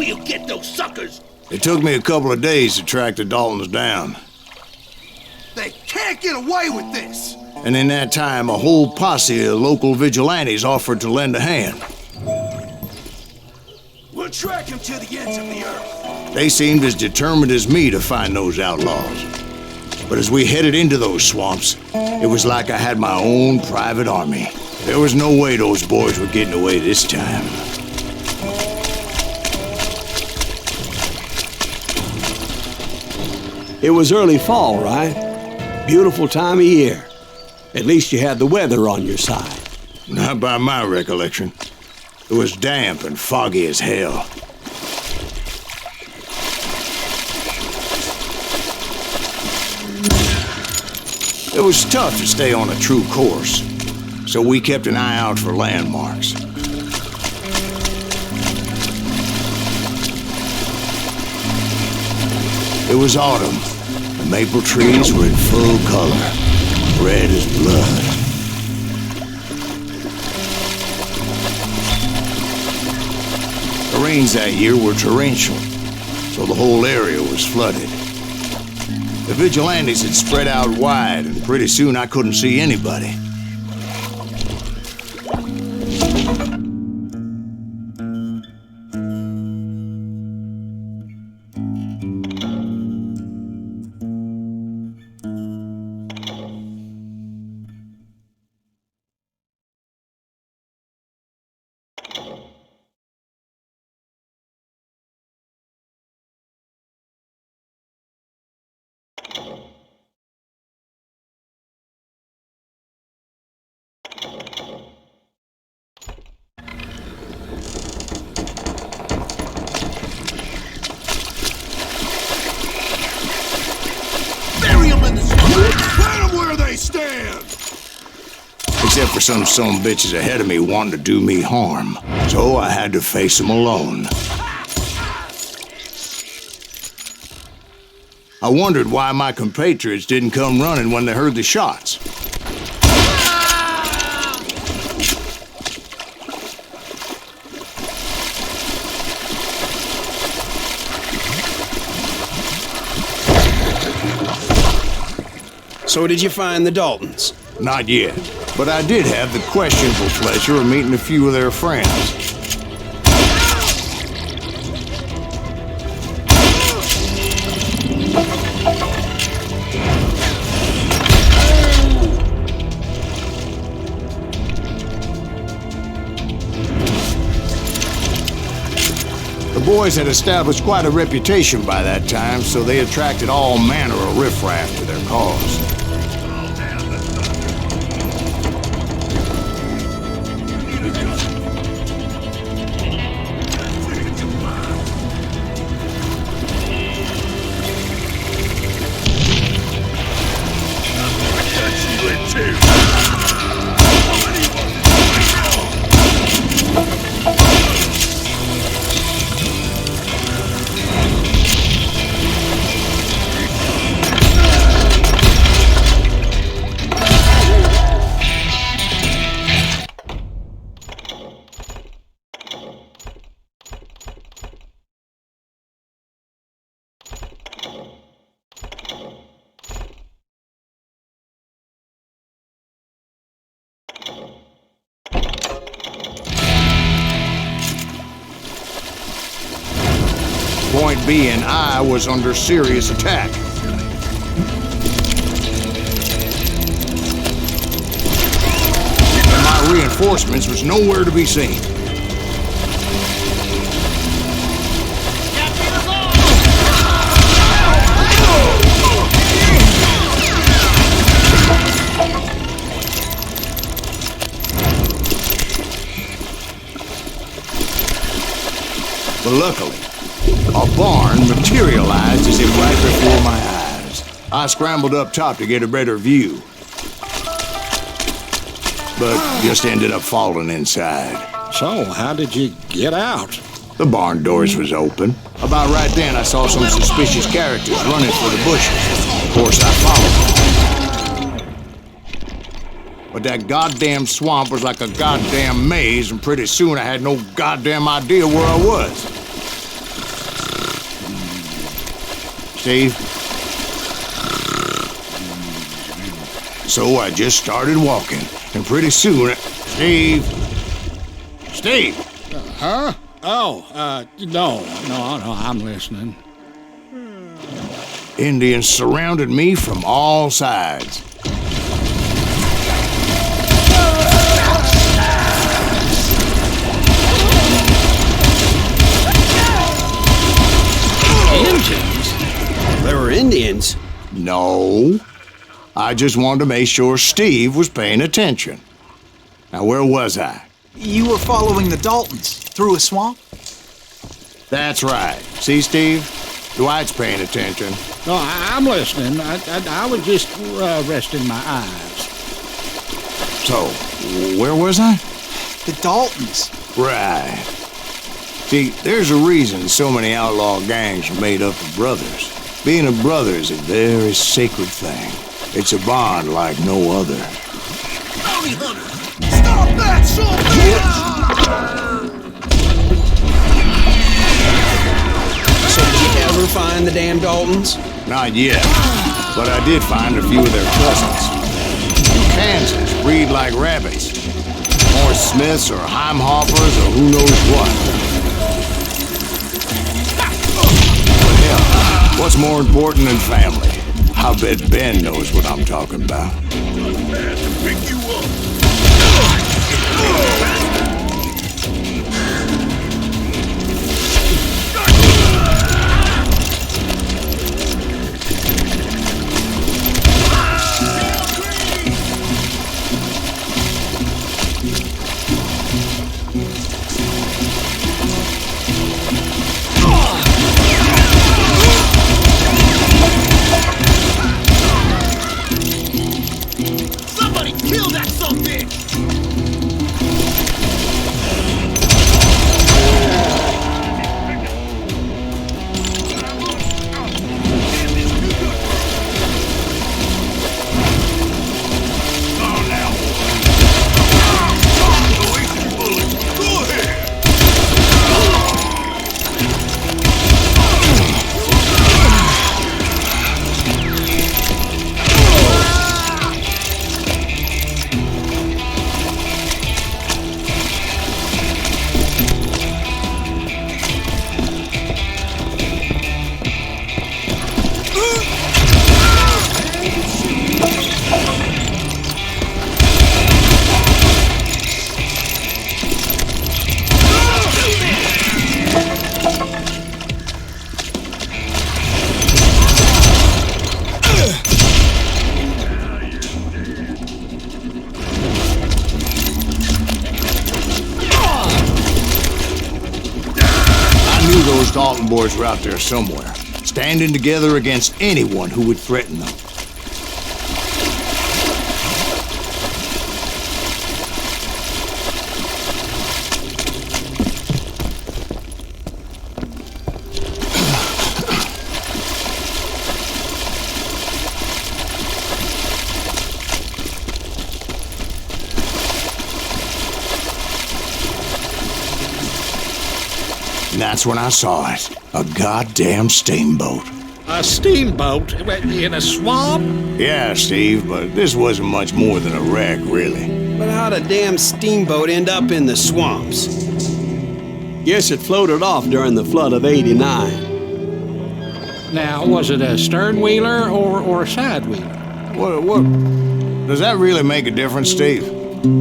you get those suckers? It took me a couple of days to track the Daltons down. They can't get away with this! And in that time, a whole posse of local vigilantes offered to lend a hand. We'll track him to the ends of the earth. They seemed as determined as me to find those outlaws. But as we headed into those swamps, it was like I had my own private army. There was no way those boys were getting away this time. It was early fall, right? Beautiful time of year. At least you had the weather on your side. Not by my recollection. It was damp and foggy as hell. It was tough to stay on a true course, so we kept an eye out for landmarks. It was autumn. The maple trees were in full color, red as blood. The rains that year were torrential, so the whole area was flooded. The vigilantes had spread out wide, and pretty soon I couldn't see anybody. Except for some bitches ahead of me wanting to do me harm. So I had to face them alone. I wondered why my compatriots didn't come running when they heard the shots. So did you find the Daltons? Not yet, but I did have the questionable pleasure of meeting a few of their friends. The boys had established quite a reputation by that time, so they attracted all manner of riffraff to their cause. Point being, I was under serious attack. And my reinforcements was nowhere to be seen. But luckily, a barn materialized as if right before my eyes. I scrambled up top to get a better view, but just ended up falling inside. So, how did you get out? The barn doors was open. About right then, I saw some suspicious characters running for the bushes. Of course, I followed them. But that goddamn swamp was like a goddamn maze, and pretty soon I had no goddamn idea where I was. Steve? So I just started walking, and pretty soon... Steve? Steve! Huh? Oh, no, I'm listening. Indians surrounded me from all sides. Indians? There were Indians? No. I just wanted to make sure Steve was paying attention. Now, where was I? You were following the Daltons through a swamp? That's right. See, Steve? Dwight's paying attention. No, I'm listening. I was just resting my eyes. So, where was I? The Daltons. Right. See, there's a reason so many outlaw gangs are made up of brothers. Being a brother is a very sacred thing. It's a bond like no other. Bounty hunter! Stop that, son! So did you ever find the damn Daltons? Not yet, but I did find a few of their cousins. Kansas breed like rabbits. More Smiths or Heimhoffers or who knows what. But hell, what's more important than family? I bet Ben knows what I'm talking about. Pick you up! Somebody kill that sumbitch! Those Dalton boys were out there somewhere, standing together against anyone who would threaten them. And that's when I saw it. A goddamn steamboat. A steamboat in a swamp? Yeah, Steve, but this wasn't much more than a wreck, really. But how'd a damn steamboat end up in the swamps? Guess it floated off during the flood of '89. Now, was it a stern wheeler or a side wheeler? What? Does that really make a difference, Steve?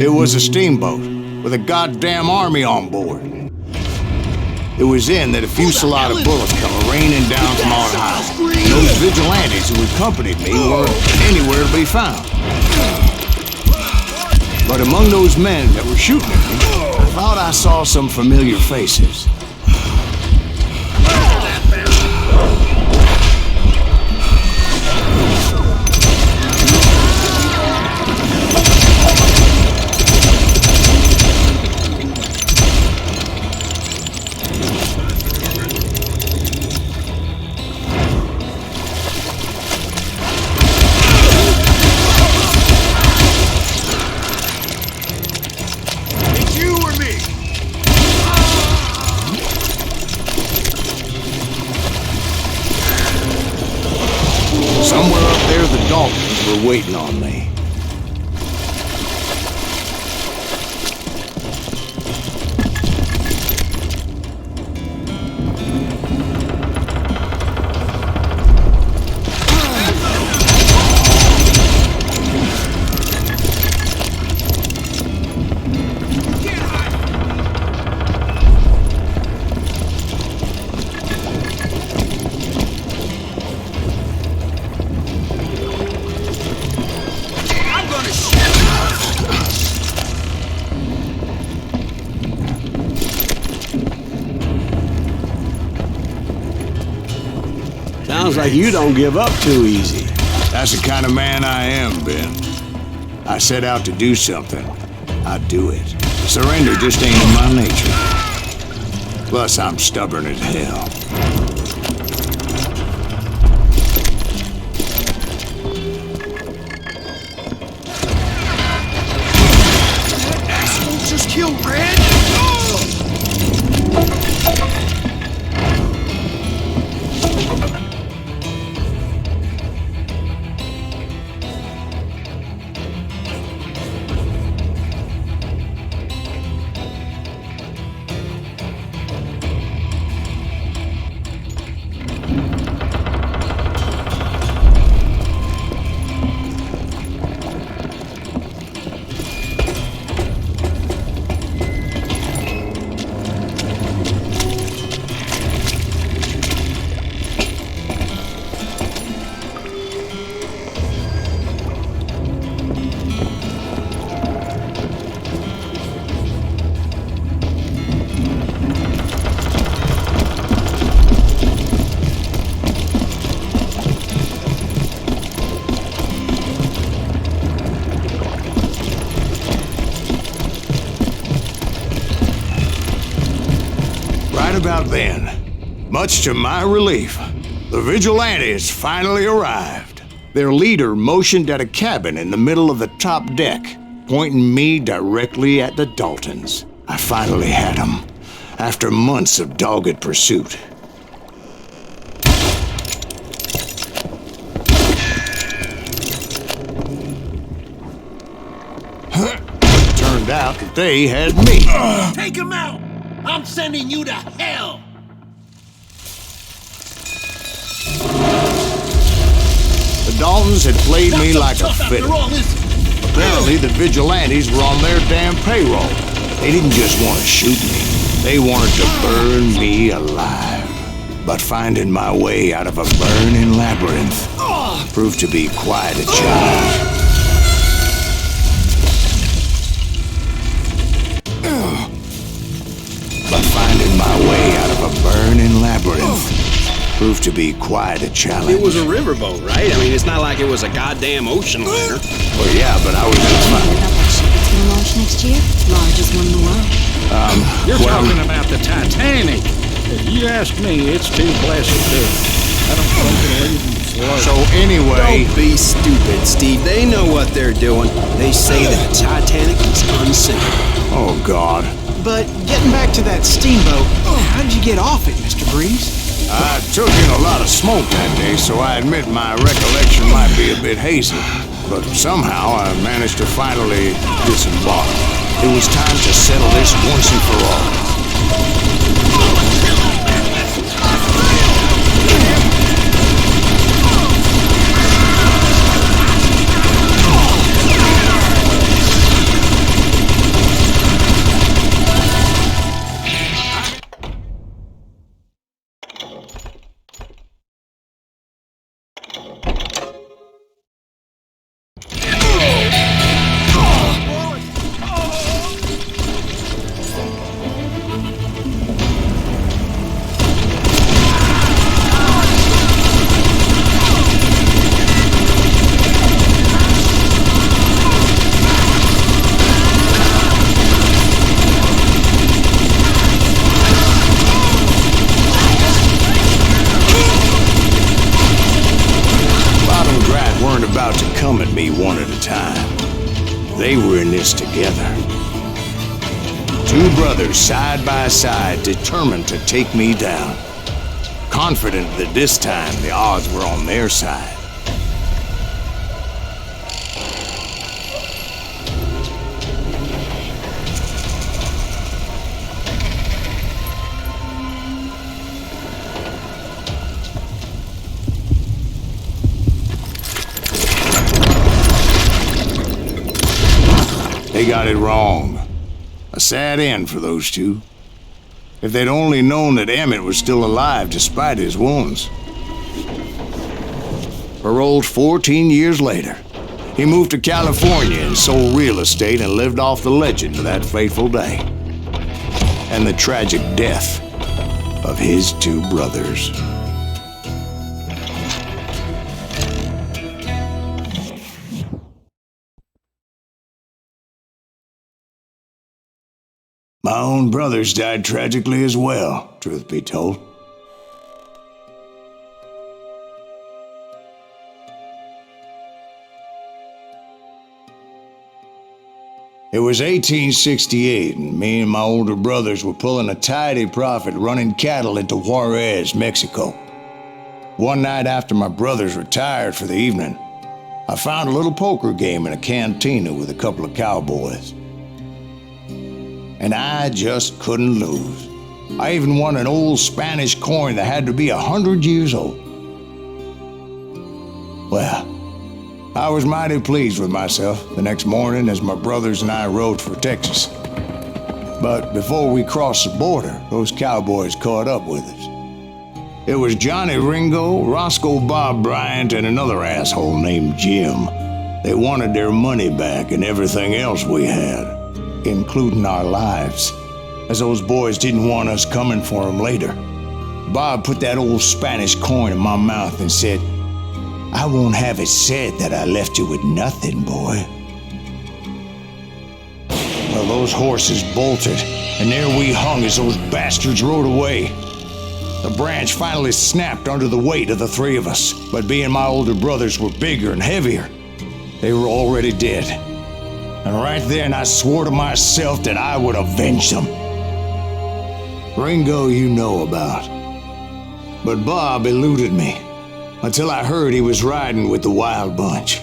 It was a steamboat with a goddamn army on board. It was then that a fusillade of bullets come raining down from on high. Those vigilantes who accompanied me weren't anywhere to be found. But among those men that were shooting at me, I thought I saw some familiar faces. like you don't give up too easy. That's the kind of man I am, Ben. I set out to do something, I do it. Surrender just ain't in my nature. Plus, I'm stubborn as hell. Asshole just killed Red? About then, much to my relief, the vigilantes finally arrived. Their leader motioned at a cabin in the middle of the top deck, pointing me directly at the Daltons. I finally had them, after months of dogged pursuit. Turned out that they had me. Take him out! I'm sending you to hell! The Daltons had played me like a fiddle. Apparently, the vigilantes were on their damn payroll. They didn't just want to shoot me. They wanted to burn me alive. But finding my way out of a burning labyrinth proved to be quite a challenge. Finding my way out of a burning labyrinth proved to be quite a challenge. It was a riverboat, right? I mean, it's not like it was a goddamn ocean liner. Well, yeah, but I was About that ship that's gonna launch next year? Largest one in the world. You're talking about the Titanic. If you ask me, it's too blessed to. I don't believe in float. So anyway... Don't be stupid, Steve. They know what they're doing. They say that the Titanic is unsinkable. Oh, God. But getting back to that steamboat, how did you get off it, Mr. Breeze? I took in a lot of smoke that day, so I admit my recollection might be a bit hazy. But somehow I managed to finally disembark. It was time to settle this once and for all. Come at me one at a time. They were in this together. Two brothers side by side, determined to take me down. Confident that this time the odds were on their side. They got it wrong. A sad end for those two. If they'd only known that Emmett was still alive despite his wounds. Paroled 14 years later, he moved to California and sold real estate and lived off the legend of that fateful day. And the tragic death of his two brothers. My own brothers died tragically as well, truth be told. It was 1868, and me and my older brothers were pulling a tidy profit running cattle into Juarez, Mexico. One night after my brothers retired for the evening, I found a little poker game in a cantina with a couple of cowboys. And I just couldn't lose. I even won an old Spanish coin that had to be 100 years old. Well, I was mighty pleased with myself the next morning as my brothers and I rode for Texas. But before we crossed the border, those cowboys caught up with us. It was Johnny Ringo, Roscoe Bob Bryant, and another asshole named Jim. They wanted their money back and everything else we had, including our lives, as those boys didn't want us coming for them later. Bob put that old Spanish coin in my mouth and said, "I won't have it said that I left you with nothing, boy." Well, those horses bolted, and there we hung as those bastards rode away. The branch finally snapped under the weight of the three of us, but being my older brothers were bigger and heavier, they were already dead. And right then I swore to myself that I would avenge them. Ringo you know about. But Bob eluded me, until I heard he was riding with the Wild Bunch.